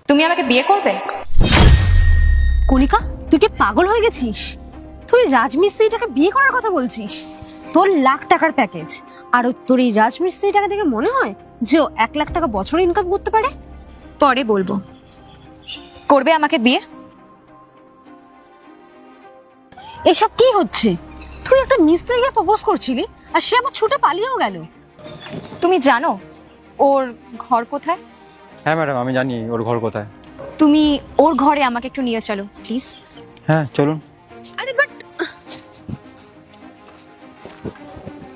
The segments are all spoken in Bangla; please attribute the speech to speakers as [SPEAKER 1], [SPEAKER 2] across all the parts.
[SPEAKER 1] তুমি আমাকে বিয়ে করবে?
[SPEAKER 2] কণিকা, তুই কি পাগল হয়ে গেছিস? তুই রাজমিস্ত্রিটাকে বিয়ে করার কথা বলছিস? তোর লাখ টাকার প্যাকেজ, আর তোর এই রাজমিস্ত্রিটাকে দেখে মনে হয় যে ও 1 লাখ টাকা বছরে ইনকাম করতে পারে?
[SPEAKER 1] পরে বলবো। করবে আমাকে বিয়ে?
[SPEAKER 2] এসব কি হচ্ছে? তুই একটা মিস্ত্রিকে প্রপোজ করছিলি আর সে আবার ছুটে পালিয়েও গেল।
[SPEAKER 1] তুমি জানো ওর ঘর কোথায়?
[SPEAKER 3] হ্যাঁ ম্যাডাম, আমি জানি ওর ঘর কোথায়।
[SPEAKER 1] তুমি ওর ঘরে আমাকে একটু নিয়ে চলো প্লিজ।
[SPEAKER 3] হ্যাঁ চলুন।
[SPEAKER 2] আরে বাট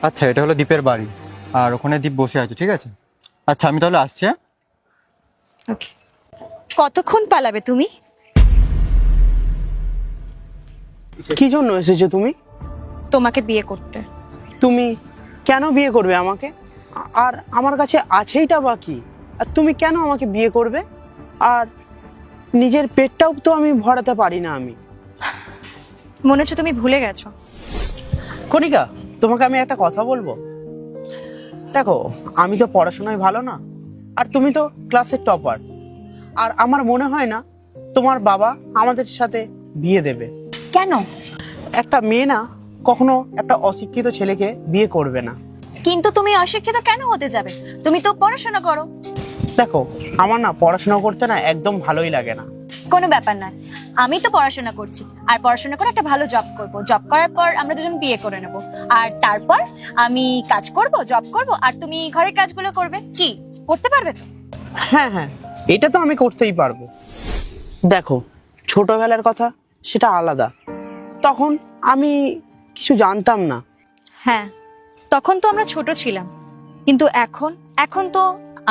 [SPEAKER 3] আচ্ছা, এটা হলো দীপের বাড়ি, আর ওখানে দীপ বসে আছে, ঠিক আছে? আচ্ছা আমি তাহলে আসছি। হ্যাঁ,
[SPEAKER 1] ওকে। কতক্ষণ পালাবে তুমি?
[SPEAKER 4] কি জন্য এসেছো তুমি?
[SPEAKER 1] তোমাকে বিয়ে করতে।
[SPEAKER 4] তুমি কেন বিয়ে করবে আমাকে? আর আমার কাছে আছেইটা বা কি? আর তুমি কেন আমাকে বিয়ে করবে? আর নিজের পেটটাও তো আমি ভরাতে পারি না আমি।
[SPEAKER 1] মনে হচ্ছে তুমি ভুলে গেছো।
[SPEAKER 4] কণিকা, তোমাকে আমি একটা কথা বলবো। দেখো, আমি তো পড়াশোনায় ভালো না, আর তুমি তো ক্লাসের টপার। আর আমার মনে হয় না তোমার বাবা আমাদের সাথে বিয়ে দেবে।
[SPEAKER 1] কেন?
[SPEAKER 4] একটা মেয়ে না কখনো একটা অশিক্ষিত ছেলেকে বিয়ে করবে না।
[SPEAKER 1] কিন্তু তুমি অশিক্ষিত কেন হতে যাবে? তুমি তো পড়াশোনা করো।
[SPEAKER 4] দেখো, আমার না পড়াশোনা করতে না একদম ভালোই লাগে না।
[SPEAKER 1] কোনো ব্যাপার নয়, আমি তো পড়াশোনা করছি, আর পড়াশোনা করে একটা ভালো জব করব। জব করার পর আমরা দুজন বিয়ে করে নেব, আর তারপর আমি কাজ করব, জব করব, আর তুমি ঘরের কাজগুলো করবে। কি করতে পারবে তো?
[SPEAKER 4] হ্যাঁ হ্যাঁ, এটা তো আমি করতেই পারবো। দেখো, ছোটবেলার কথা সেটা আলাদা। তখন আমি কিছু জানতাম না।
[SPEAKER 1] হ্যাঁ, তখন তো আমরা ছোট ছিলাম, কিন্তু এখন এখন তো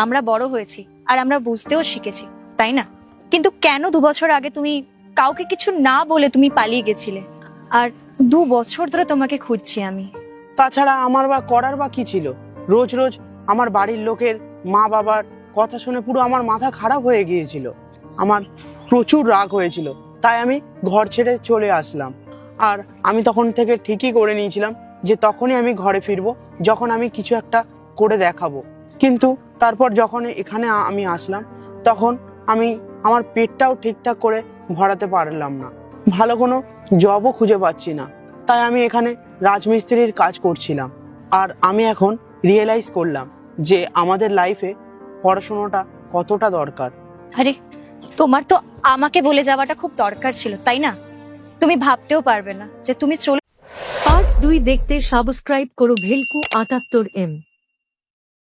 [SPEAKER 1] আমরা বড় হয়েছি, আর আমরা বুঝতেও শিখেছি, তাই না? কিন্তু কেন 2 বছর আগে তুমি কাউকে কিছু না বলে তুমি পালিয়ে গেছিলে, আর 2 বছর ধরে তোমাকে খুঁজছি আমি।
[SPEAKER 4] তাছাড়া আমার বা করার বা কি ছিল? রোজ রোজ আমার বাড়ির লোকের, মা বাবার কথা শুনে পুরো আমার মাথা খারাপ হয়ে গিয়েছিল। আমার প্রচুর রাগ হয়েছিল, তাই আমি ঘর ছেড়ে চলে আসলাম। আর আমি তখন থেকে ঠিকই করে নিয়েছিলাম যে তখনই আমি ঘরে ফিরবো যখন আমি কিছু একটা করে দেখাবো। কিন্তু তারপর যখন এখানে আমি আসলাম, তখন আমি আমার পেটটাও ঠিকঠাক করে ভরাতে পারলাম না। ভালো কোনো জবও খুঁজে পাচ্ছি না, তাই আমি এখানে রাজমিস্ত্রির কাজ করছিলাম। আর আমি এখন রিয়েলাইজ করলাম যে আমাদের লাইফে পড়াশোনাটা কতটা দরকার।
[SPEAKER 1] আরে, তোমার তো আমাকে বলে যাওয়াটা খুব দরকার ছিল, তাই না? তুমি ভাবতেও পারবে না যে তুমি চলে।
[SPEAKER 5] পার্ট 2 দেখতে সাবস্ক্রাইব করো ভেলকু 78M।